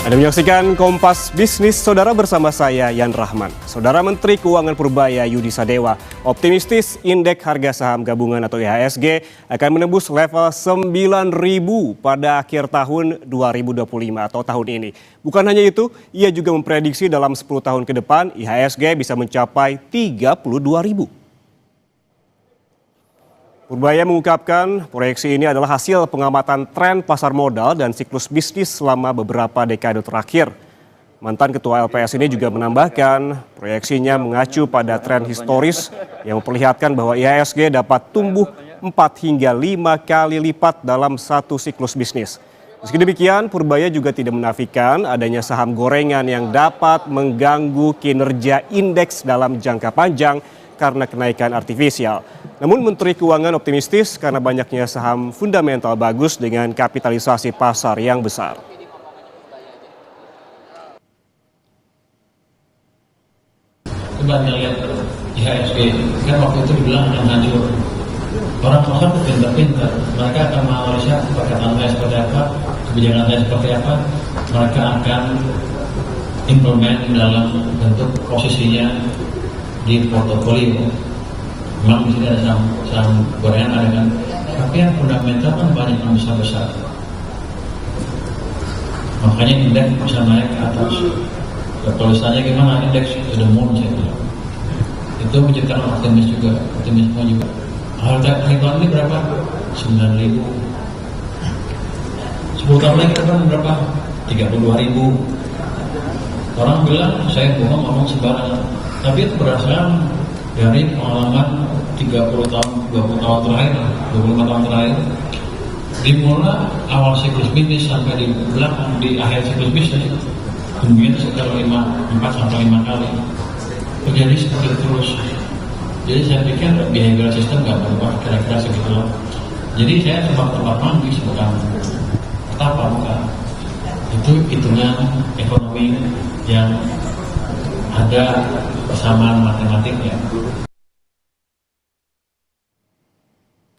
Anda menyaksikan Kompas Bisnis Saudara bersama saya Yan Rahman. Saudara Menteri Keuangan Purbaya Yudi Sadewa optimistis indeks harga saham gabungan atau IHSG akan menembus level 9.000 pada akhir tahun 2025 atau tahun ini. Bukan hanya itu, ia juga memprediksi dalam 10 tahun ke depan IHSG bisa mencapai 32.000. Purbaya mengungkapkan proyeksi ini adalah hasil pengamatan tren pasar modal dan siklus bisnis selama beberapa dekade terakhir. Mantan Ketua LPS ini juga menambahkan proyeksinya mengacu pada tren historis yang memperlihatkan bahwa IHSG dapat tumbuh 4 hingga 5 kali lipat dalam satu siklus bisnis. Meski demikian, Purbaya juga tidak menafikan adanya saham gorengan yang dapat mengganggu kinerja indeks dalam jangka panjang karena kenaikan artifisial. Namun Menteri Keuangan optimistis karena banyaknya saham fundamental bagus dengan kapitalisasi pasar yang besar. Coba lihat IHSG, kan waktu itu dibilang akan hancur. Orang pasar itu pintar-pintar, mereka akan menganalisa perkataan saya seperti apa, kebijakan saya seperti apa, mereka akan implement dalam bentuk posisinya di portofolio. Memang di sini ada saham gorengan ada kan, tapi yang fundamental kan banyak yang besar-besar. Makanya indeks bisa naik ke atas. Tulisannya gimana, indeks to the moon saya bilang. Itu menciptakan optimisme juga. Harga tahun ini berapa? 9.000. 10 tahun lagi ke depan berapa? 32.000. Orang bilang saya bohong ngomong sembarangan. Tapi itu berdasarkan dari pengalaman 30 tahun, 20 tahun terakhir, 25 tahun terakhir. Dimulai awal siklus bisnis sampai di belakang, di akhir siklus bisnis, kemudian sekitar 4 sampai 5 kali. Terjadi seperti itu terus. Jadi saya pikir behavioral system nggak berubah, kira-kira segitu. Jadi saya tempat-tempat manggis bukan petapa, bukan. Itu hitungan ekonomi yang ada persamaan matematiknya.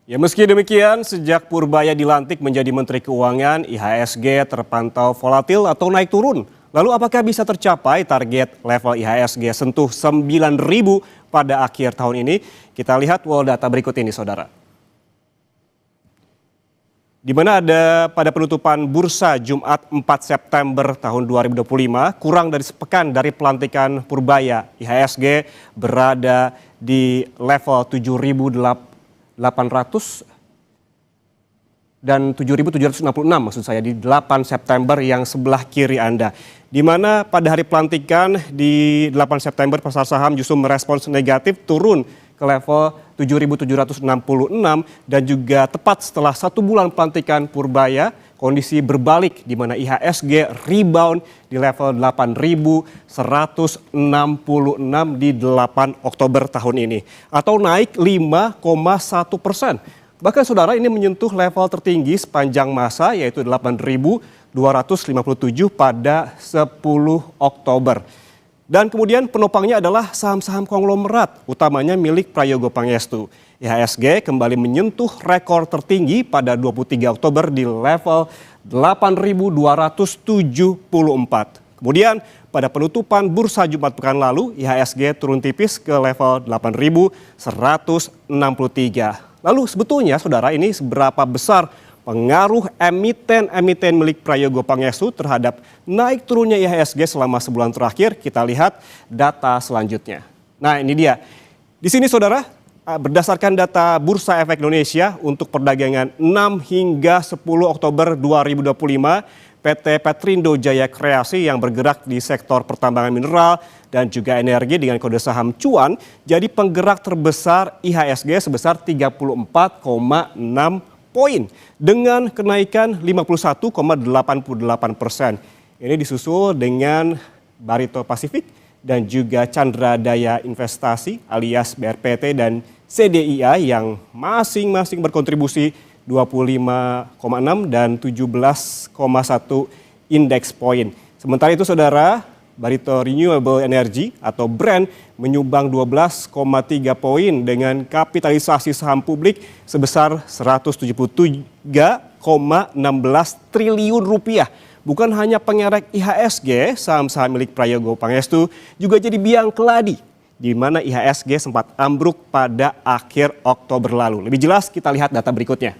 Ya, meski demikian, sejak Purbaya dilantik menjadi Menteri Keuangan, IHSG terpantau volatil atau naik turun. Lalu apakah bisa tercapai target level IHSG sentuh 9.000 pada akhir tahun ini? Kita lihat data berikut ini, saudara. Di mana ada pada penutupan bursa Jumat 4 September tahun 2025, kurang dari sepekan dari pelantikan Purbaya, IHSG berada di level 7.800 dan 7.766 maksud saya di 8 September yang sebelah kiri Anda. Di mana pada hari pelantikan di 8 September pasar saham justru merespons negatif turun ke level 7.766 dan juga tepat setelah 1 bulan pelantikan Purbaya, kondisi berbalik di mana IHSG rebound di level 8.166 di 8 Oktober tahun ini atau naik 5,1%. Bahkan saudara ini menyentuh level tertinggi sepanjang masa yaitu 8.257 pada 10 Oktober. Dan kemudian penopangnya adalah saham-saham konglomerat, utamanya milik Prayogo Pangestu. IHSG kembali menyentuh rekor tertinggi pada 23 Oktober di level 8.274. Kemudian pada penutupan bursa Jumat pekan lalu, IHSG turun tipis ke level 8.163. Lalu sebetulnya saudara ini seberapa besar pengaruh emiten-emiten milik Prayogo Pangestu terhadap naik turunnya IHSG selama sebulan terakhir? Kita lihat data selanjutnya. Nah, ini dia. Di sini saudara, berdasarkan data Bursa Efek Indonesia untuk perdagangan 6 hingga 10 Oktober 2025, PT Petrindo Jaya Kreasi yang bergerak di sektor pertambangan mineral dan juga energi dengan kode saham cuan jadi penggerak terbesar IHSG sebesar 34,6 poin dengan kenaikan 51,88%. Ini disusul dengan Barito Pasifik dan juga Chandra Daya Investasi alias BRPT dan CDIA yang masing-masing berkontribusi 25,6 dan 17,1 indeks poin. Sementara itu saudara, Barito Renewable Energy atau BREN menyumbang 12,3 poin dengan kapitalisasi saham publik sebesar 173,16 triliun rupiah bukan hanya pengerek IHSG, saham-saham milik Prayogo Pangestu juga jadi biang keladi, di mana IHSG sempat ambruk pada akhir Oktober lalu. Lebih jelas kita lihat data berikutnya.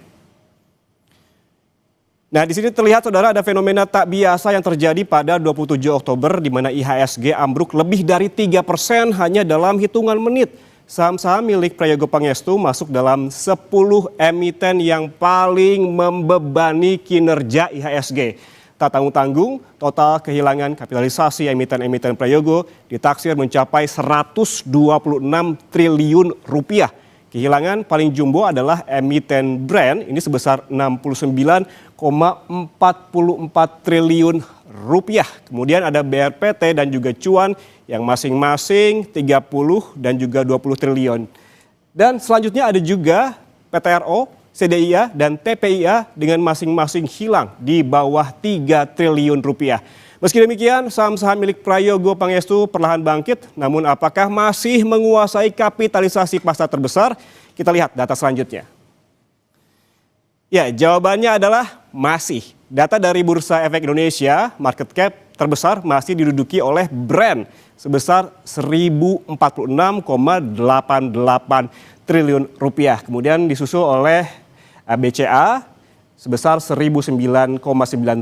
Nah, di sini terlihat saudara ada fenomena tak biasa yang terjadi pada 27 Oktober di mana IHSG ambruk lebih dari 3% hanya dalam hitungan menit. Saham-saham milik Prayogo Pangestu masuk dalam 10 emiten yang paling membebani kinerja IHSG. Tak tanggung-tanggung, total kehilangan kapitalisasi emiten-emiten Prayogo ditaksir mencapai 126 triliun rupiah. Kehilangan paling jumbo adalah emiten brand, ini sebesar 69,44 triliun rupiah. Kemudian ada BRPT dan juga Cuan yang masing-masing 30 dan juga 20 triliun. Dan selanjutnya ada juga PTRO, CDIA dan TPIA dengan masing-masing hilang di bawah 3 triliun rupiah. Meski demikian, saham-saham milik Prayogo Pangestu perlahan bangkit, namun apakah masih menguasai kapitalisasi pasar terbesar? Kita lihat data selanjutnya. Ya, jawabannya adalah masih. Data dari Bursa Efek Indonesia, market cap terbesar masih diduduki oleh brand sebesar 1046,88 triliun rupiah. Kemudian disusul oleh BCA sebesar 1009,9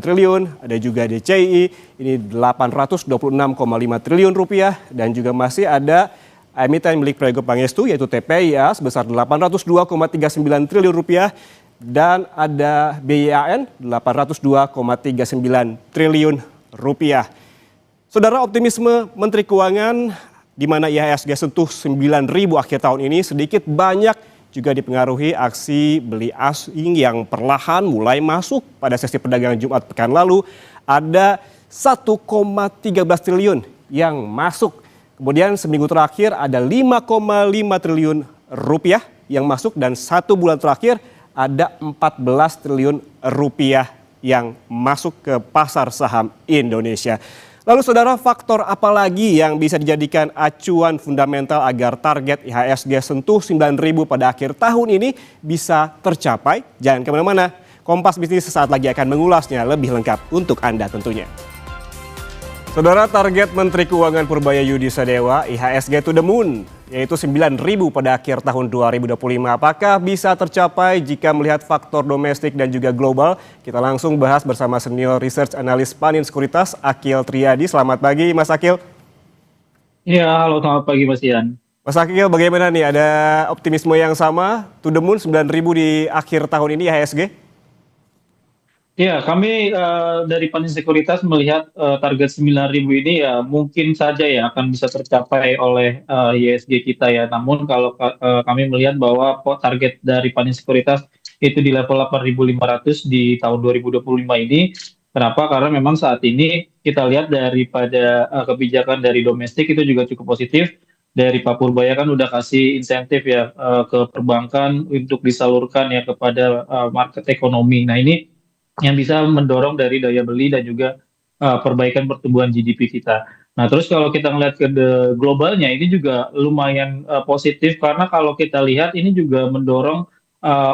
triliun, ada juga DCI ini 826,5 triliun rupiah dan juga masih ada emiten milik Prayogo Pangestu yaitu TPIA sebesar 802,39 triliun rupiah dan ada BIAN 802,39 triliun rupiah. Saudara, optimisme Menteri Keuangan di mana IHSG sentuh 9.000 akhir tahun ini sedikit banyak juga dipengaruhi aksi beli asing yang perlahan mulai masuk pada sesi perdagangan Jumat pekan lalu. Ada 1,13 triliun yang masuk. Kemudian seminggu terakhir ada 5,5 triliun rupiah yang masuk dan 1 bulan terakhir ada 14 triliun rupiah yang masuk ke pasar saham Indonesia. Lalu saudara, faktor apa lagi yang bisa dijadikan acuan fundamental agar target IHSG sentuh 9.000 pada akhir tahun ini bisa tercapai? Jangan kemana-mana, Kompas Bisnis sesaat lagi akan mengulasnya lebih lengkap untuk Anda tentunya. Saudara, target Menteri Keuangan Purbaya Yudi Sadewa IHSG to the moon, yaitu 9.000 pada akhir tahun 2025. Apakah bisa tercapai jika melihat faktor domestik dan juga global? Kita langsung bahas bersama senior research analis Panin Sekuritas, Akil Triadi. Selamat pagi Mas Akil. Iya, halo, selamat pagi Mas Ian. Mas Akil, bagaimana nih? Ada optimisme yang sama to the moon 9.000 di akhir tahun ini IHSG? Ya, kami dari Panin Sekuritas melihat target 9.000 ini ya mungkin saja ya akan bisa tercapai oleh IHSG kita ya. Namun kalau kami melihat bahwa target dari Panin Sekuritas itu di level 8.500 di tahun 2025 ini. Kenapa? Karena memang saat ini kita lihat daripada kebijakan dari domestik itu juga cukup positif. Dari Pak Purbaya kan udah kasih insentif ya ke perbankan untuk disalurkan ya kepada market ekonomi. Nah, ini yang bisa mendorong dari daya beli dan juga perbaikan pertumbuhan GDP kita. Nah, terus kalau kita ngelihat ke globalnya ini juga lumayan positif karena kalau kita lihat ini juga mendorong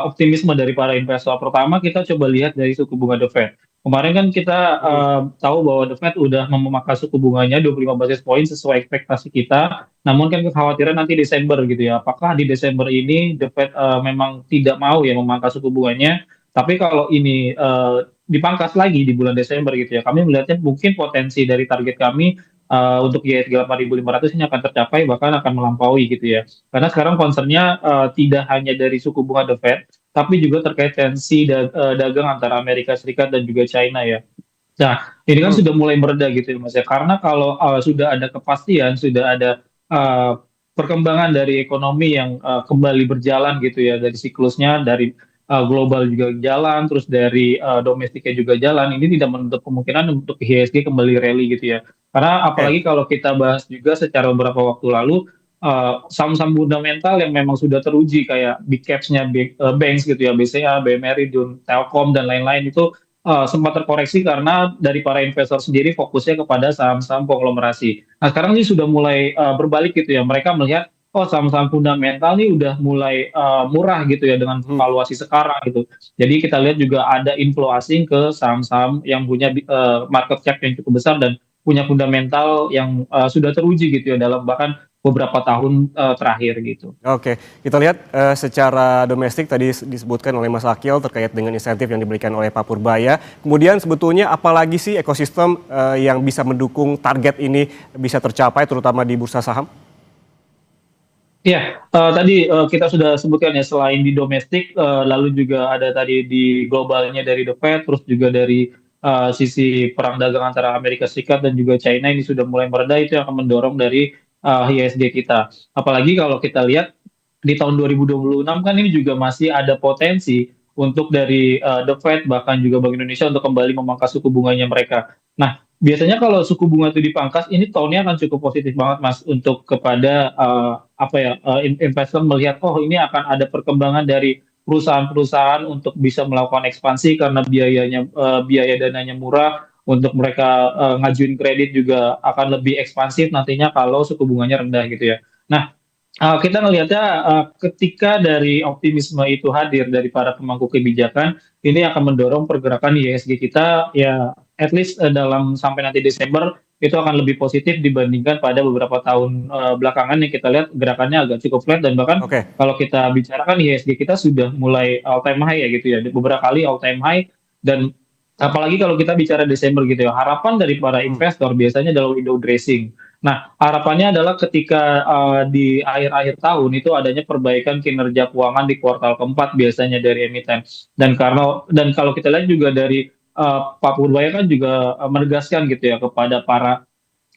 optimisme dari para investor. Pertama, kita coba lihat dari suku bunga The Fed. Kemarin kan kita tahu bahwa The Fed udah memangkas suku bunganya 25 basis point sesuai ekspektasi kita. Namun kan kekhawatiran nanti Desember gitu ya. Apakah di Desember ini The Fed memang tidak mau ya memangkas suku bunganya? Tapi kalau ini dipangkas lagi di bulan Desember gitu ya, kami melihatnya mungkin potensi dari target kami untuk IHSG 8.500 ini akan tercapai bahkan akan melampaui gitu ya. Karena sekarang concernnya tidak hanya dari suku bunga The Fed, tapi juga terkait tensi dagang antara Amerika Serikat dan juga China ya. Nah, ini kan sudah mulai mereda gitu ya Mas ya. Karena kalau sudah ada kepastian, sudah ada perkembangan dari ekonomi yang kembali berjalan gitu ya, dari siklusnya, dari global juga jalan, terus dari domestiknya juga jalan, ini tidak menutup kemungkinan untuk IHSG kembali rally gitu ya. Karena apalagi kalau kita bahas juga secara beberapa waktu lalu, saham-saham fundamental yang memang sudah teruji kayak big caps-nya banks gitu ya, BCA, BMRI, Telkom, dan lain-lain itu sempat terkoreksi karena dari para investor sendiri fokusnya kepada saham-saham konglomerasi. Nah, sekarang ini sudah mulai berbalik gitu ya, mereka melihat oh saham-saham fundamental nih udah mulai murah gitu ya dengan Hmm. valuasi sekarang gitu. Jadi kita lihat juga ada inflow asing ke saham-saham yang punya market cap yang cukup besar dan punya fundamental yang sudah teruji gitu ya dalam bahkan beberapa tahun terakhir gitu. Oke, kita lihat secara domestik tadi disebutkan oleh Mas Akil terkait dengan insentif yang diberikan oleh Pak Purbaya. Kemudian sebetulnya apalagi sih ekosistem yang bisa mendukung target ini bisa tercapai terutama di bursa saham? Iya, tadi kita sudah sebutkan ya selain di domestik, lalu juga ada tadi di globalnya dari The Fed, terus juga dari sisi perang dagang antara Amerika Serikat dan juga China ini sudah mulai mereda itu yang akan mendorong dari ISG kita. Apalagi kalau kita lihat di tahun 2026 kan ini juga masih ada potensi untuk dari The Fed bahkan juga Bank Indonesia untuk kembali memangkas suku bunganya mereka. Nah, biasanya kalau suku bunga itu dipangkas, ini tahunnya akan cukup positif banget Mas untuk kepada apa ya investor melihat oh ini akan ada perkembangan dari perusahaan-perusahaan untuk bisa melakukan ekspansi karena biaya dananya murah untuk mereka ngajuin kredit juga akan lebih ekspansif nantinya kalau suku bunganya rendah gitu ya. Nah, kita ngelihatnya ketika dari optimisme itu hadir dari para pemangku kebijakan, ini akan mendorong pergerakan IHSG kita ya at least dalam sampai nanti Desember itu akan lebih positif dibandingkan pada beberapa tahun belakangan yang kita lihat gerakannya agak cukup flat dan bahkan Oke. kalau kita bicarakan IHSG kita sudah mulai all time high ya gitu ya, beberapa kali all time high dan apalagi kalau kita bicara Desember gitu ya, harapan dari para Hmm. investor biasanya adalah window dressing. Nah, harapannya adalah ketika di akhir-akhir tahun itu adanya perbaikan kinerja keuangan di kuartal keempat biasanya dari emiten. Dan kalau kita lihat juga dari Pak Purbaya kan juga menegaskan gitu ya kepada para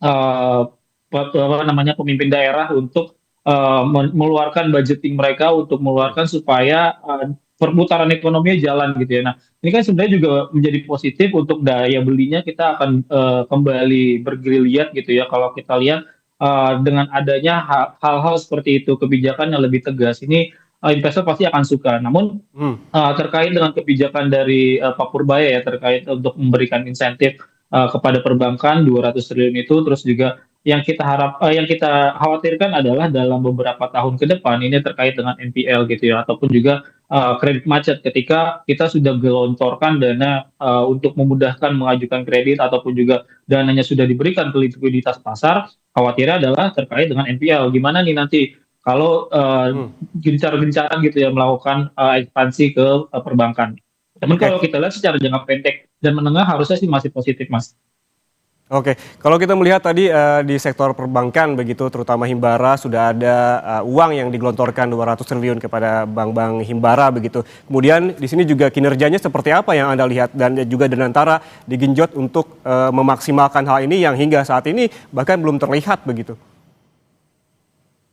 eh, apa namanya pemimpin daerah untuk mengeluarkan budgeting mereka untuk mengeluarkan supaya perputaran ekonominya jalan gitu ya. Nah, ini kan sebenarnya juga menjadi positif untuk daya belinya kita akan kembali bergeliat gitu ya. Kalau kita lihat dengan adanya hal-hal seperti itu, kebijakan yang lebih tegas, ini investor pasti akan suka. Namun Hmm. terkait dengan kebijakan dari Pak Purbaya ya terkait untuk memberikan insentif kepada perbankan 200 triliun itu terus juga yang kita khawatirkan adalah dalam beberapa tahun ke depan ini terkait dengan NPL gitu ya ataupun juga kredit macet ketika kita sudah gelontorkan dana untuk memudahkan mengajukan kredit ataupun juga dananya sudah diberikan ke likuiditas pasar khawatirnya adalah terkait dengan NPL gimana nih nanti kalau Hmm. gencar-gencaran gitu ya melakukan ekspansi ke perbankan. Namun Oke. kalau kita lihat secara jangka pendek dan menengah harusnya sih masih positif, Mas. Oke, kalau kita melihat tadi di sektor perbankan begitu, terutama Himbara sudah ada uang yang digelontorkan 200 triliun kepada bank-bank Himbara begitu. Kemudian di sini juga kinerjanya seperti apa yang Anda lihat dan juga Danantara digenjot untuk memaksimalkan hal ini yang hingga saat ini bahkan belum terlihat begitu.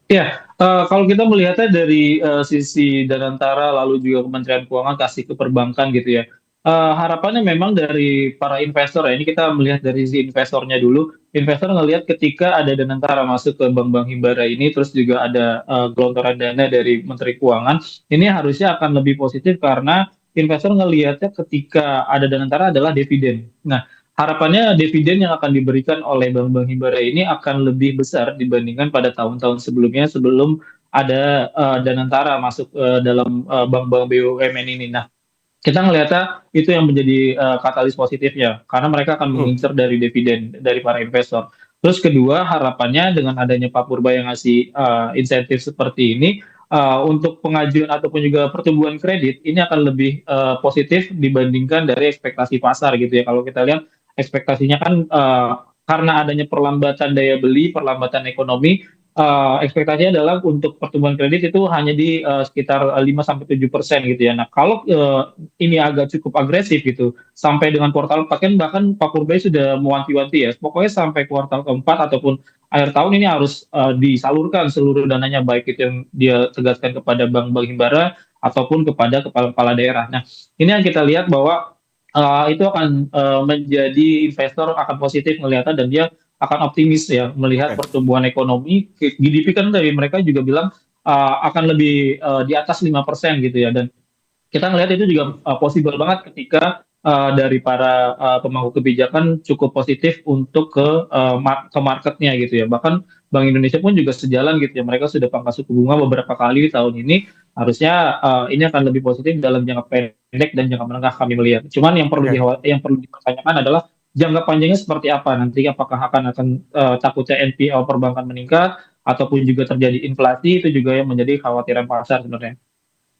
Ya, kalau kita melihatnya dari sisi Danantara lalu juga Kementerian Keuangan kasih ke perbankan gitu ya. Harapannya memang dari para investor ya, ini kita melihat dari sisi investornya dulu. Investor ngelihat ketika ada Danantara masuk ke bank-bank Himbara ini, terus juga ada gelontoran dana dari Menteri Keuangan, ini harusnya akan lebih positif karena investor ngelihatnya ketika ada Danantara adalah dividen. Nah, harapannya dividen yang akan diberikan oleh bank-bank Himbara ini akan lebih besar dibandingkan pada tahun-tahun sebelumnya sebelum ada Danantara masuk dalam bank-bank BUMN ini. Nah, kita ngelihatnya itu yang menjadi katalis positifnya karena mereka akan Hmm. mengincar dari dividen dari para investor. Terus kedua harapannya dengan adanya Pak Purba yang ngasih insentif seperti ini untuk pengajuan ataupun juga pertumbuhan kredit ini akan lebih positif dibandingkan dari ekspektasi pasar gitu ya. Kalau kita lihat ekspektasinya kan karena adanya perlambatan daya beli, perlambatan ekonomi, ekspektasinya adalah untuk pertumbuhan kredit itu hanya di sekitar 5-7% gitu ya. Nah, kalau ini agak cukup agresif gitu, sampai dengan kuartal 4 kan bahkan Pak Purbay sudah mewanti-wanti ya, pokoknya sampai kuartal keempat ataupun akhir tahun ini harus disalurkan seluruh dananya baik itu yang dia tegaskan kepada bank-bank himbara ataupun kepada kepala-kepala daerah. Nah, ini yang kita lihat bahwa itu akan menjadi investor akan positif melihatnya dan dia akan optimis ya melihat Oke. pertumbuhan ekonomi. GDP kan dari mereka juga bilang akan lebih di atas 5% gitu ya dan kita ngelihat itu juga possible banget ketika dari para pemangku kebijakan cukup positif untuk ke marketnya gitu ya bahkan Bank Indonesia pun juga sejalan gitu ya. Mereka sudah pangkas suku bunga beberapa kali di tahun ini. Harusnya ini akan lebih positif dalam jangka pendek dan jangka menengah kami melihat. Cuman Oke. yang perlu dipertanyakan adalah jangka panjangnya seperti apa nanti, apakah akan takutnya NPL perbankan meningkat ataupun juga terjadi inflasi, itu juga yang menjadi khawatiran pasar sebenarnya.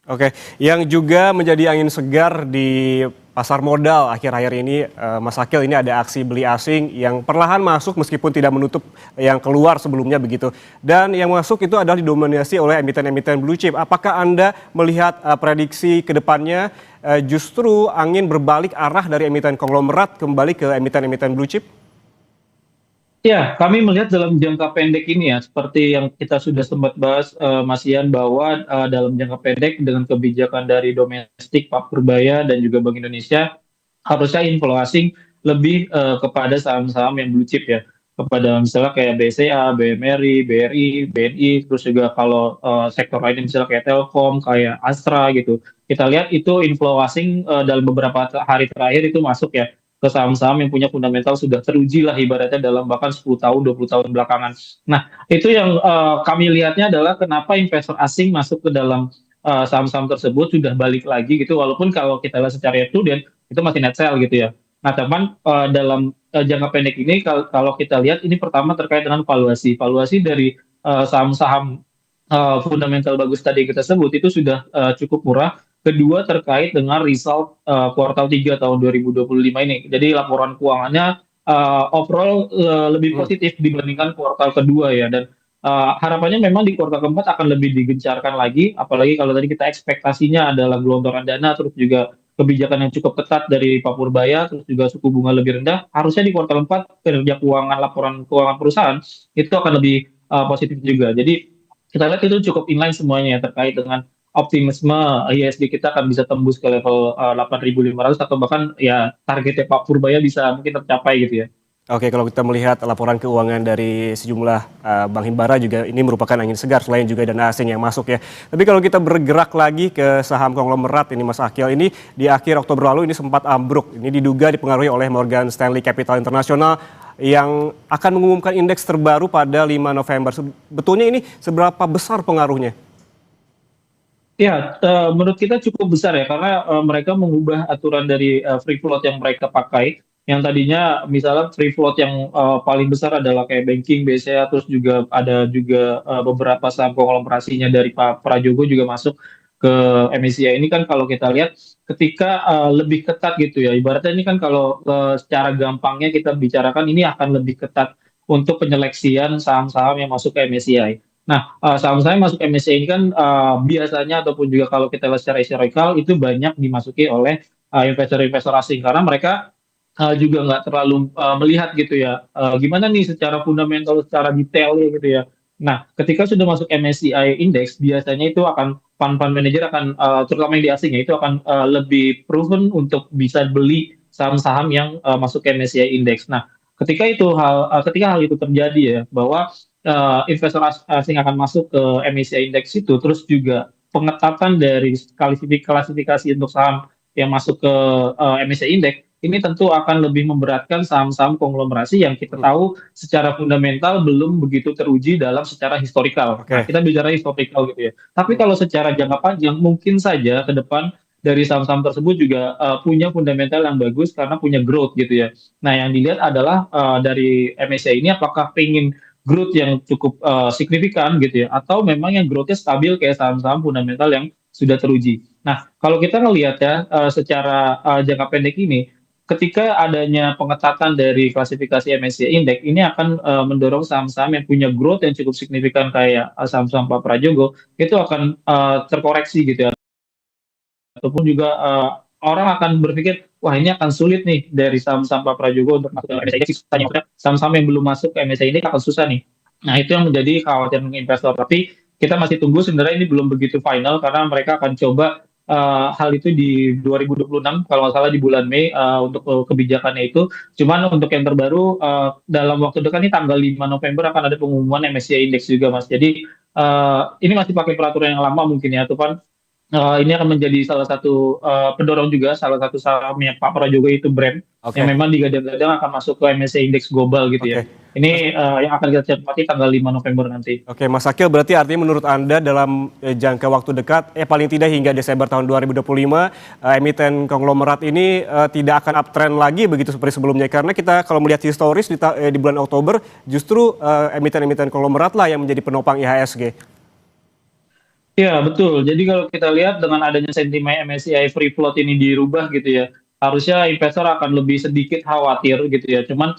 Oke, yang juga menjadi angin segar di pasar modal akhir-akhir ini, Mas Akil, ini ada aksi beli asing yang perlahan masuk meskipun tidak menutup yang keluar sebelumnya begitu. Dan yang masuk itu adalah didominasi oleh emiten-emiten blue chip. Apakah Anda melihat prediksi ke depannya justru angin berbalik arah dari emiten konglomerat kembali ke emiten-emiten blue chip? Ya, kami melihat dalam jangka pendek ini ya, seperti yang kita sudah sempat bahas, Mas Ian, bahwa dalam jangka pendek dengan kebijakan dari domestik, Pak Purbaya dan juga Bank Indonesia, harusnya inflow asing lebih kepada saham-saham yang blue chip ya, kepada misalnya kayak BCA, BMRI, BRI, BNI, terus juga kalau sektor lainnya misalnya kayak Telkom, kayak Astra gitu. Kita lihat itu inflow asing dalam beberapa hari terakhir itu masuk ya ke saham-saham yang punya fundamental sudah teruji lah ibaratnya dalam bahkan 10 tahun, 20 tahun belakangan. Nah, itu yang kami lihatnya adalah kenapa investor asing masuk ke dalam saham-saham tersebut sudah balik lagi gitu, walaupun kalau kita lihat secara year to date itu masih net sell gitu ya. Nah, teman dalam jangka pendek ini kalau kita lihat ini pertama terkait dengan valuasi. Valuasi dari saham-saham fundamental bagus tadi kita sebut itu sudah cukup murah. Kedua terkait dengan result kuartal 3 tahun 2025 ini. Jadi laporan keuangannya overall lebih Hmm. positif dibandingkan kuartal kedua ya. Dan harapannya memang di kuartal keempat akan lebih digencarkan lagi. Apalagi kalau tadi kita ekspektasinya adalah gelontoran dana, terus juga kebijakan yang cukup ketat dari Pak Purbaya, terus juga suku bunga lebih rendah. Harusnya di kuartal 4 kinerja keuangan, laporan keuangan perusahaan itu akan lebih positif juga. Jadi kita lihat itu cukup inline semuanya ya terkait dengan optimisme IHSG kita akan bisa tembus ke level 8.500 atau bahkan ya targetnya Pak Purbaya bisa mungkin tercapai gitu ya. Oke, kalau kita melihat laporan keuangan dari sejumlah bank himbara juga ini merupakan angin segar selain juga dana asing yang masuk ya. Tapi kalau kita bergerak lagi ke saham konglomerat ini Mas Akil, ini di akhir Oktober lalu ini sempat ambruk. Ini diduga dipengaruhi oleh Morgan Stanley Capital International yang akan mengumumkan indeks terbaru pada 5 November. Sebetulnya ini seberapa besar pengaruhnya? Ya, menurut kita cukup besar ya karena mereka mengubah aturan dari free float yang mereka pakai. Yang tadinya misalnya free float yang paling besar adalah kayak banking, BCA, terus juga ada juga beberapa saham konglomerasinya dari Pak Prajogo juga masuk ke MSCI ini kan kalau kita lihat ketika lebih ketat gitu ya. Ibaratnya ini kan kalau secara gampangnya kita bicarakan ini akan lebih ketat untuk penyeleksian saham-saham yang masuk ke MSCI. Nah, saham-saham masuk MSCI ini kan biasanya ataupun juga kalau kita lihat secara historical itu banyak dimasuki oleh investor-investor asing karena mereka juga nggak terlalu melihat gitu ya gimana nih secara fundamental, secara detail ya gitu ya. Nah, ketika sudah masuk MSCI Index, biasanya itu akan fund manager akan terutama yang di asing ya itu akan lebih proven untuk bisa beli saham-saham yang masuk ke MSCI Index. Nah, ketika hal itu terjadi ya bahwa investor asing akan masuk ke MSCI Index itu, terus juga pengetatan dari klasifikasi untuk saham yang masuk ke MSCI Index, ini tentu akan lebih memberatkan saham-saham konglomerasi yang kita Hmm. tahu secara fundamental belum begitu teruji dalam secara historical. Nah, Oke. kita bicara historical gitu ya. Tapi kalau secara jangka panjang, mungkin saja ke depan dari saham-saham tersebut juga punya fundamental yang bagus karena punya growth gitu ya. Nah, yang dilihat adalah dari MSCI ini apakah pengen growth yang cukup signifikan gitu ya, atau memang yang growth-nya stabil kayak saham-saham fundamental yang sudah teruji. Nah, kalau kita ngelihat ya secara jangka pendek ini, ketika adanya pengetatan dari klasifikasi MSCI Index, ini akan mendorong saham-saham yang punya growth yang cukup signifikan kayak saham-saham Pak Prajogo, itu akan terkoreksi gitu ya. Ataupun juga orang akan berpikir, wah ini akan sulit nih dari saham-saham Pak Prajogo untuk masuk ke MSCI Index. Sisanya maksudnya saham-saham yang belum masuk ke MSCI Index akan susah nih. Nah itu yang menjadi kekhawatiran investor. Tapi kita masih tunggu sebenarnya ini belum begitu final karena mereka akan coba hal itu di 2026 kalau nggak salah di bulan Mei untuk kebijakannya itu. Cuman untuk yang terbaru dalam waktu dekat ini tanggal 5 November akan ada pengumuman MSCI Index juga Mas. Jadi ini masih pakai peraturan yang lama mungkin ya, Tuhan. Ini akan menjadi salah satu pendorong juga, salah satu sahamnya Pak Prajogo itu Brand, yang Oke, memang digadang-gadang akan masuk ke MSCI Index Global gitu ya. oke. Mas, Ini yang akan kita cermati tanggal 5 November nanti. oke, Mas Akil, berarti artinya menurut Anda dalam jangka waktu dekat, paling tidak hingga Desember tahun 2025, emiten konglomerat ini tidak akan uptrend lagi begitu seperti sebelumnya. Karena kita kalau melihat historis di bulan Oktober, justru emiten-emiten konglomerat lah yang menjadi penopang IHSG. Iya, betul. Jadi kalau kita lihat dengan adanya sentimen MSCI Free Float ini dirubah gitu ya, harusnya investor akan lebih sedikit khawatir gitu ya. Cuman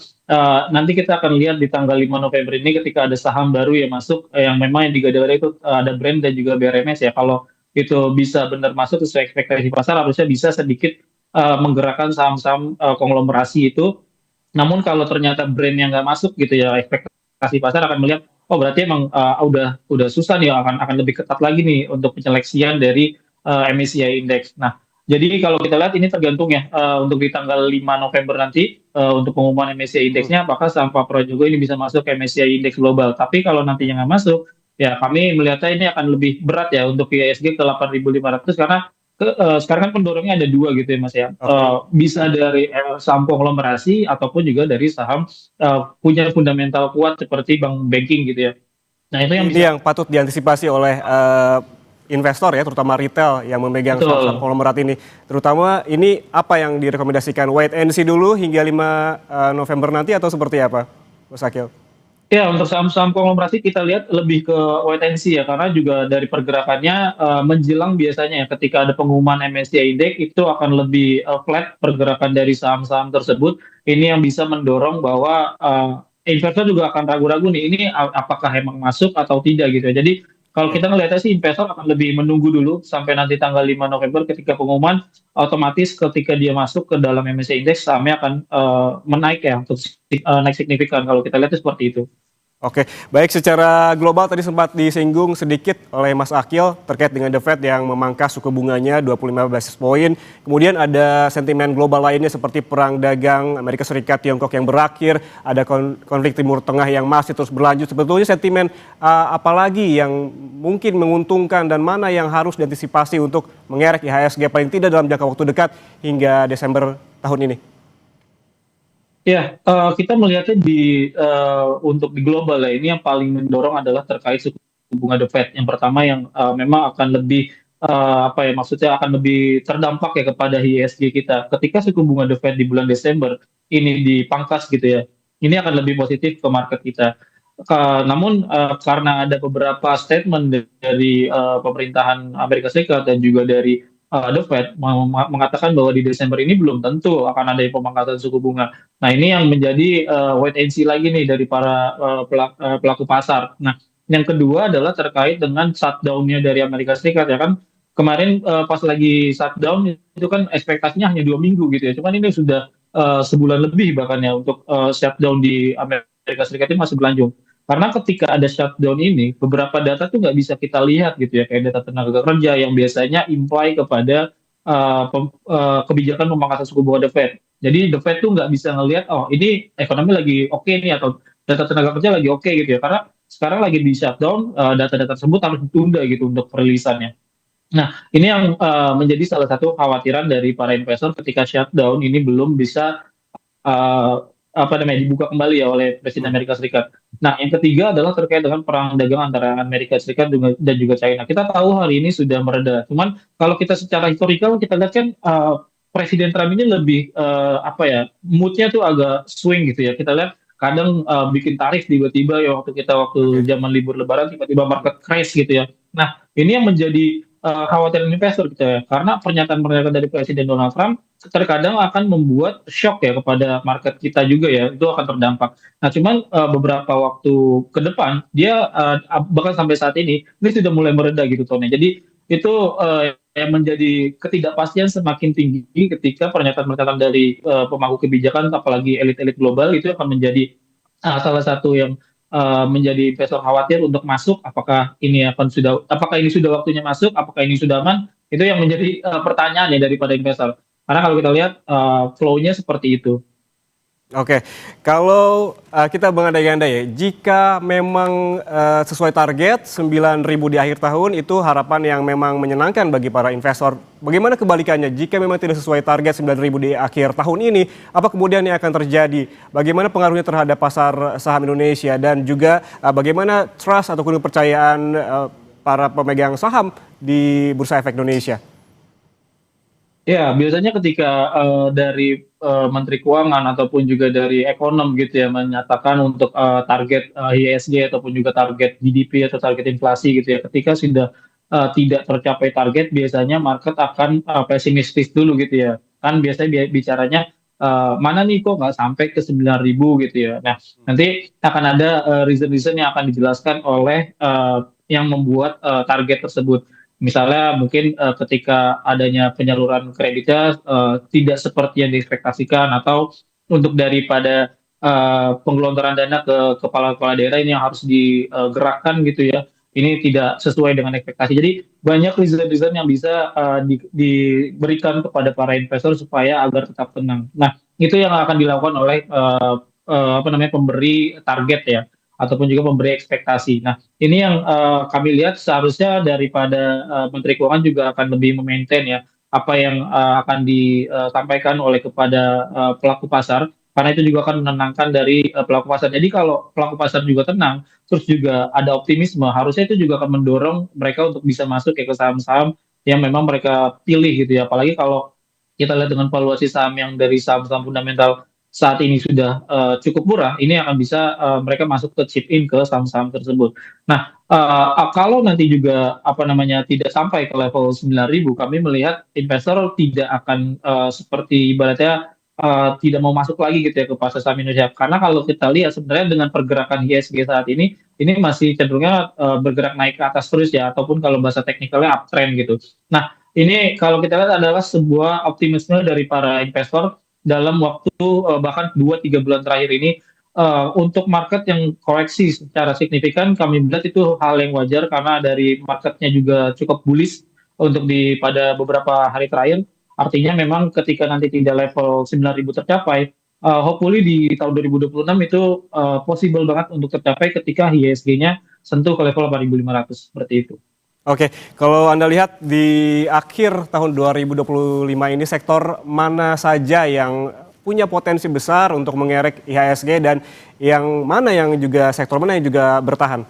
nanti kita akan lihat di tanggal 5 November ini ketika ada saham baru yang masuk, yang memang yang digadang-gadang itu ada Brand dan juga BRMS ya. Kalau itu bisa benar masuk sesuai ekspektasi pasar, harusnya bisa sedikit menggerakkan saham-saham konglomerasi itu. Namun kalau ternyata Brand yang nggak masuk gitu ya, ekspektasi pasar akan melihat oh berarti emang udah susah nih, akan lebih ketat lagi nih untuk penyeleksian dari MSCI Index. Nah, jadi kalau kita lihat ini tergantung ya untuk di tanggal 5 November nanti untuk pengumuman MSCI Hmm. Index-nya apakah saham Pak Prajogo ini bisa masuk ke MSCI Index Global. Tapi kalau nantinya nggak masuk, ya kami melihatnya ini akan lebih berat ya untuk IHSG ke 8.500 karena sekarang kan pendorongnya ada dua gitu ya Mas ya. Oke. Bisa dari saham konglomerasi ataupun juga dari saham punya fundamental kuat seperti bank banking gitu ya. Nah, itu yang Ini bisa yang patut diantisipasi oleh investor ya, terutama retail yang memegang saham-saham betul. konglomerat ini. Terutama ini apa yang direkomendasikan? Wait and see dulu hingga 5 November nanti atau seperti apa, Mas Akil? Ya, untuk saham-saham konglomerasi kita lihat lebih ke wait and see ya, karena juga dari pergerakannya menjelang biasanya ya ketika ada pengumuman MSCI Index itu akan lebih flat pergerakan dari saham-saham tersebut. Ini yang bisa mendorong bahwa investor juga akan ragu-ragu nih, ini apakah emang masuk atau tidak gitu ya. Jadi kalau kita ngelihatnya sih investor akan lebih menunggu dulu sampai nanti tanggal 5 November ketika pengumuman, otomatis ketika dia masuk ke dalam MSCI Index sahamnya akan menaik ya untuk naik signifikan kalau kita lihat itu seperti itu. Oke, baik secara global tadi sempat disinggung sedikit oleh Mas Akil terkait dengan The Fed yang memangkas suku bunganya 25 basis point. Kemudian ada sentimen global lainnya seperti perang dagang Amerika Serikat Tiongkok yang berakhir, ada konflik Timur Tengah yang masih terus berlanjut. Sebetulnya sentimen apalagi yang mungkin menguntungkan dan mana yang harus diantisipasi untuk mengerek IHSG paling tidak dalam jangka waktu dekat hingga Desember tahun ini? Ya, kita melihatnya untuk di global ya, ini yang paling mendorong adalah terkait suku bunga The Fed. Yang pertama yang memang akan lebih apa ya maksudnya akan lebih terdampak ya kepada ISG kita. Ketika suku bunga The Fed di bulan Desember ini dipangkas gitu ya, ini akan lebih positif ke market kita. Namun karena ada beberapa statement dari pemerintahan Amerika Serikat dan juga dari The Fed mengatakan bahwa di Desember ini belum tentu akan ada pemangkasan suku bunga. Nah, ini yang menjadi wait and see lagi nih dari para pelaku pasar. Nah, yang kedua adalah terkait dengan shutdown-nya dari Amerika Serikat ya kan. Kemarin pas lagi shutdown itu kan ekspektasinya hanya 2 minggu gitu ya. Cuman ini sudah sebulan lebih bahkan ya untuk shutdown di Amerika Serikat ini masih berlanjut. Karena ketika ada shutdown ini, beberapa data tuh nggak bisa kita lihat gitu ya, kayak data tenaga kerja yang biasanya imply kepada kebijakan pemangkasan suku bunga The Fed. Jadi The Fed tuh nggak bisa ngelihat, oh ini ekonomi lagi oke nih atau data tenaga kerja lagi oke gitu ya. Karena sekarang lagi di shutdown, data-data tersebut harus ditunda gitu untuk perilisannya. Nah, ini yang menjadi salah satu khawatiran dari para investor ketika shutdown ini belum bisa eh, apa namanya dibuka kembali ya oleh Presiden Hmm. Amerika Serikat. Nah, yang ketiga adalah terkait dengan perang dagang antara Amerika Serikat dan juga China. Kita tahu hari ini sudah mereda. Cuman kalau kita secara historikal kita lihat kan Presiden Trump ini lebih apa ya moodnya tuh agak swing gitu ya. Kita lihat kadang bikin tarif tiba-tiba ya waktu Oke. zaman libur Lebaran tiba-tiba market crash gitu ya. Nah, ini yang menjadi khawatiran investor kita ya. Karena pernyataan-pernyataan dari Presiden Donald Trump terkadang akan membuat shock ya kepada market kita juga ya, itu akan terdampak. Nah, cuman beberapa waktu ke depan dia bahkan sampai saat ini sudah mulai mereda gitu tonnya. Jadi itu yang menjadi ketidakpastian semakin tinggi ketika pernyataan-pernyataan dari pemangku kebijakan apalagi elit-elit global itu akan menjadi salah satu yang menjadi investor khawatir untuk masuk apakah ini sudah waktunya masuk, apakah ini sudah aman, itu yang menjadi pertanyaan ya daripada investor. Karena kalau kita lihat flow-nya seperti itu. Oke, kalau kita mengandai-andai ya, jika memang sesuai target 9.000 di akhir tahun itu harapan yang memang menyenangkan bagi para investor. Bagaimana kebalikannya jika memang tidak sesuai target 9.000 di akhir tahun ini, apa kemudian yang akan terjadi? Bagaimana pengaruhnya terhadap pasar saham Indonesia dan juga bagaimana trust atau kepercayaan para pemegang saham di Bursa Efek Indonesia? Ya, biasanya ketika dari Menteri Keuangan ataupun juga dari ekonom gitu ya menyatakan untuk target ISG ataupun juga target GDP atau target inflasi gitu ya, ketika sudah tidak tercapai target, biasanya market akan pesimistis dulu gitu ya. Kan biasanya bicaranya mana nih kok nggak sampai ke 9.000 gitu ya. Nah, nanti akan ada reason-reason yang akan dijelaskan oleh yang membuat target tersebut. Misalnya mungkin ketika adanya penyaluran kreditnya tidak seperti yang diekspektasikan atau untuk daripada penggelontoran dana ke kepala-kepala daerah ini yang harus digerakkan gitu ya. Ini tidak sesuai dengan ekspektasi. Jadi banyak reason-reason yang bisa diberikan kepada para investor supaya agar tetap tenang. Nah, itu yang akan dilakukan oleh apa namanya pemberi target ya ataupun juga pemberi ekspektasi. Nah, ini yang kami lihat seharusnya daripada Menteri Keuangan juga akan lebih memaintain ya apa yang akan disampaikan oleh kepada pelaku pasar karena itu juga akan menenangkan dari pelaku pasar. Jadi kalau pelaku pasar juga tenang, terus juga ada optimisme, harusnya itu juga akan mendorong mereka untuk bisa masuk ke saham-saham yang memang mereka pilih gitu ya. Apalagi kalau kita lihat dengan valuasi saham yang dari saham-saham fundamental saat ini sudah cukup murah, ini akan bisa mereka masuk ke chip in ke saham-saham tersebut. Nah, kalau nanti juga apa namanya tidak sampai ke level 9.000, kami melihat investor tidak akan seperti ibaratnya tidak mau masuk lagi gitu ya ke pasar saham Indonesia. Karena kalau kita lihat sebenarnya dengan pergerakan ISG saat ini masih cenderungnya bergerak naik ke atas terus ya, ataupun kalau bahasa teknikalnya uptrend gitu. Nah, ini kalau kita lihat adalah sebuah optimisme dari para investor dalam waktu bahkan 2-3 bulan terakhir ini untuk market yang koreksi secara signifikan kami melihat itu hal yang wajar karena dari marketnya juga cukup bullish untuk pada beberapa hari terakhir. Artinya memang ketika nanti tidak level 9.000 tercapai, hopefully di tahun 2026 itu possible banget untuk tercapai ketika ISG-nya sentuh ke level 8.500 seperti itu. Oke, kalau Anda lihat di akhir tahun 2025 ini sektor mana saja yang punya potensi besar untuk mengerek IHSG dan yang mana yang juga sektor mana yang juga bertahan?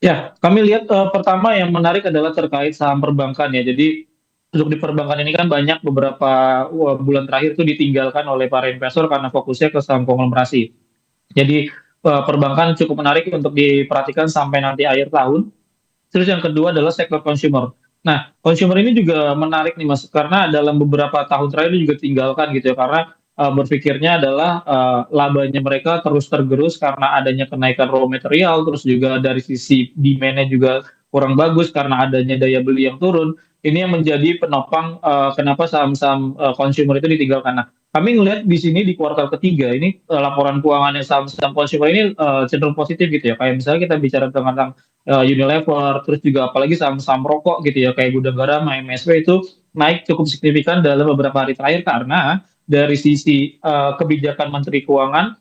Ya, kami lihat pertama yang menarik adalah terkait saham perbankan ya. Jadi untuk di perbankan ini kan banyak beberapa bulan terakhir itu ditinggalkan oleh para investor karena fokusnya ke saham konglomerasi. Jadi perbankan cukup menarik untuk diperhatikan sampai nanti akhir tahun. Terus yang kedua adalah sektor consumer. Nah, consumer ini juga menarik nih Mas, karena dalam beberapa tahun terakhir ini juga tinggalkan gitu ya, karena berpikirnya adalah labanya mereka terus tergerus karena adanya kenaikan raw material, terus juga dari sisi demand-nya juga kurang bagus karena adanya daya beli yang turun. Ini yang menjadi penopang kenapa saham-saham consumer itu ditinggalkan. Nah, kami ngelihat di sini di kuartal ketiga ini laporan keuangannya saham-saham consumer ini cenderung positif gitu ya. Kayak misalnya kita bicara tentang Unilever, terus juga apalagi saham-saham rokok gitu ya, kayak Gudang Garam, MSW itu naik cukup signifikan dalam beberapa hari terakhir karena dari sisi kebijakan Menteri Keuangan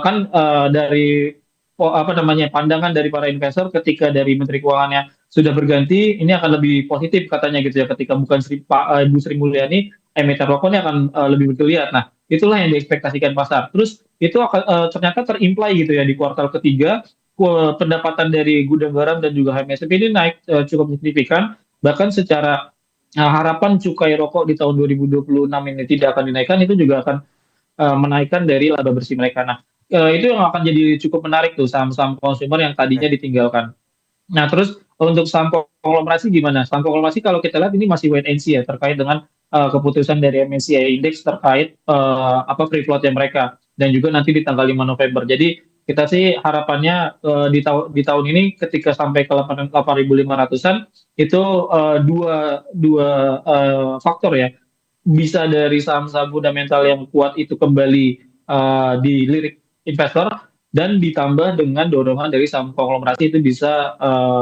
kan dari apa namanya pandangan dari para investor ketika dari Menteri Keuangannya sudah berganti, ini akan lebih positif katanya gitu ya, ketika bukan Ibu Sri Mulyani, emiten rokok ini akan lebih bergeliat. Nah, itulah yang diekspektasikan pasar. Terus itu akan ternyata terimply gitu ya di kuartal ketiga pendapatan dari Gudang Garam dan juga HMSP ini naik cukup signifikan, bahkan secara harapan cukai rokok di tahun 2026 ini tidak akan dinaikkan, itu juga akan menaikkan dari laba bersih mereka. Nah, itu yang akan jadi cukup menarik tuh saham-saham konsumer yang tadinya ditinggalkan. Nah, terus untuk saham konglomerasi gimana? Saham konglomerasi kalau kita lihat ini masih wait and see ya terkait dengan keputusan dari MSCI Index terkait apa free float-nya mereka dan juga nanti di tanggal 5 November. Jadi kita sih harapannya di tahun ini ketika sampai ke 8.500-an itu dua faktor ya. Bisa dari saham-saham fundamental yang kuat itu kembali dilirik investor dan ditambah dengan dorongan dari saham konglomerasi itu bisa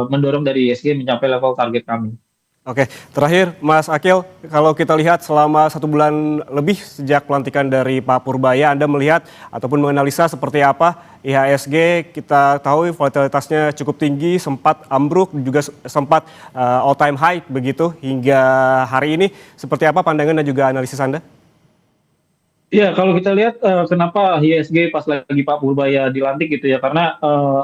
mendorong dari ISG mencapai level target kami. Oke, terakhir Mas Akil, kalau kita lihat selama 1 bulan lebih sejak pelantikan dari Pak Purbaya, Anda melihat ataupun menganalisa seperti apa IHSG, kita tahu volatilitasnya cukup tinggi, sempat ambruk, juga sempat all time high begitu hingga hari ini. Seperti apa pandangan dan juga analisis Anda? Iya, kalau kita lihat kenapa IHSG pas lagi Pak Purbaya dilantik gitu ya, karena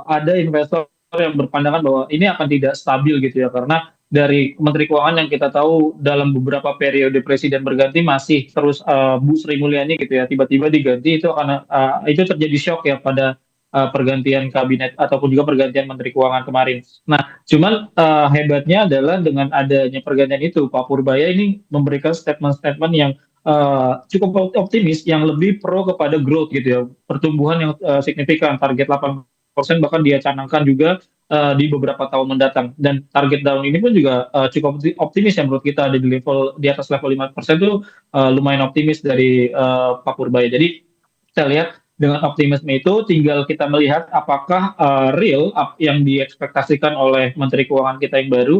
ada investor yang berpandangan bahwa ini akan tidak stabil gitu ya, karena dari Menteri Keuangan yang kita tahu dalam beberapa periode presiden berganti masih terus Bu Sri Mulyani gitu ya, tiba-tiba diganti itu karena itu terjadi shock ya pada pergantian kabinet ataupun juga pergantian Menteri Keuangan kemarin. Nah, cuman hebatnya adalah dengan adanya pergantian itu, Pak Purbaya ini memberikan statement-statement yang cukup optimis yang lebih pro kepada growth gitu ya, pertumbuhan yang signifikan, target 8% bahkan dia canangkan juga di beberapa tahun mendatang, dan target tahun ini pun juga cukup optimis ya menurut kita, ada di level di atas level 5% itu lumayan optimis dari Pak Purbaya. Jadi kita lihat dengan optimisme itu tinggal kita melihat apakah real yang diekspektasikan oleh Menteri Keuangan kita yang baru.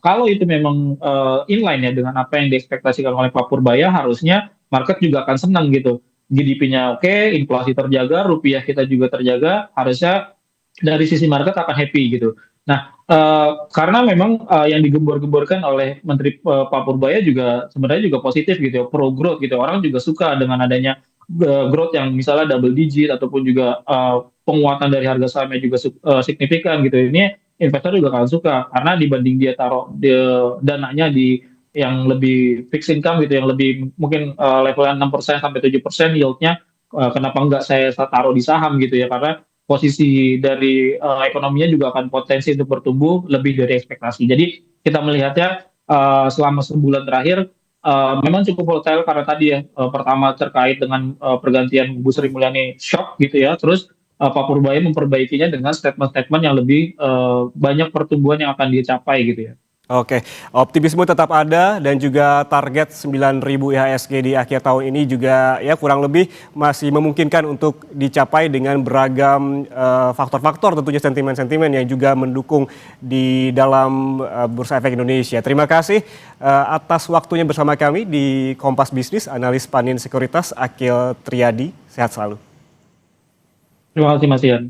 Kalau itu memang inline ya dengan apa yang diekspektasikan oleh Pak Purbaya, harusnya market juga akan senang gitu. GDP-nya oke, inflasi terjaga, rupiah kita juga terjaga, harusnya dari sisi market akan happy gitu. Nah, karena memang yang digembor-gemborkan oleh Menteri Pak Purbaya juga sebenarnya juga positif gitu ya, pro growth gitu. Orang juga suka dengan adanya growth yang misalnya double digit ataupun juga penguatan dari harga sahamnya juga signifikan gitu. Ini investor juga akan suka karena dibanding dia taruh dananya di yang lebih fixed income gitu, yang lebih mungkin levelnya 6% sampai 7% yieldnya, kenapa enggak saya taruh di saham gitu ya, karena posisi dari ekonominya juga akan potensi untuk bertumbuh lebih dari ekspektasi. Jadi kita melihatnya selama sebulan terakhir memang cukup volatile karena tadi ya, pertama terkait dengan pergantian Bu Sri Mulyani shock gitu ya, terus Pak Purbaya memperbaikinya dengan statement-statement yang lebih banyak pertumbuhan yang akan dicapai gitu ya. Oke, optimisme tetap ada dan juga target 9.000 IHSG di akhir tahun ini juga ya kurang lebih masih memungkinkan untuk dicapai dengan beragam faktor-faktor, tentunya sentimen-sentimen yang juga mendukung di dalam Bursa Efek Indonesia. Terima kasih atas waktunya bersama kami di Kompas Bisnis, analis Panin Sekuritas Akil Triadi. Sehat selalu. Terima kasih Mas Ian.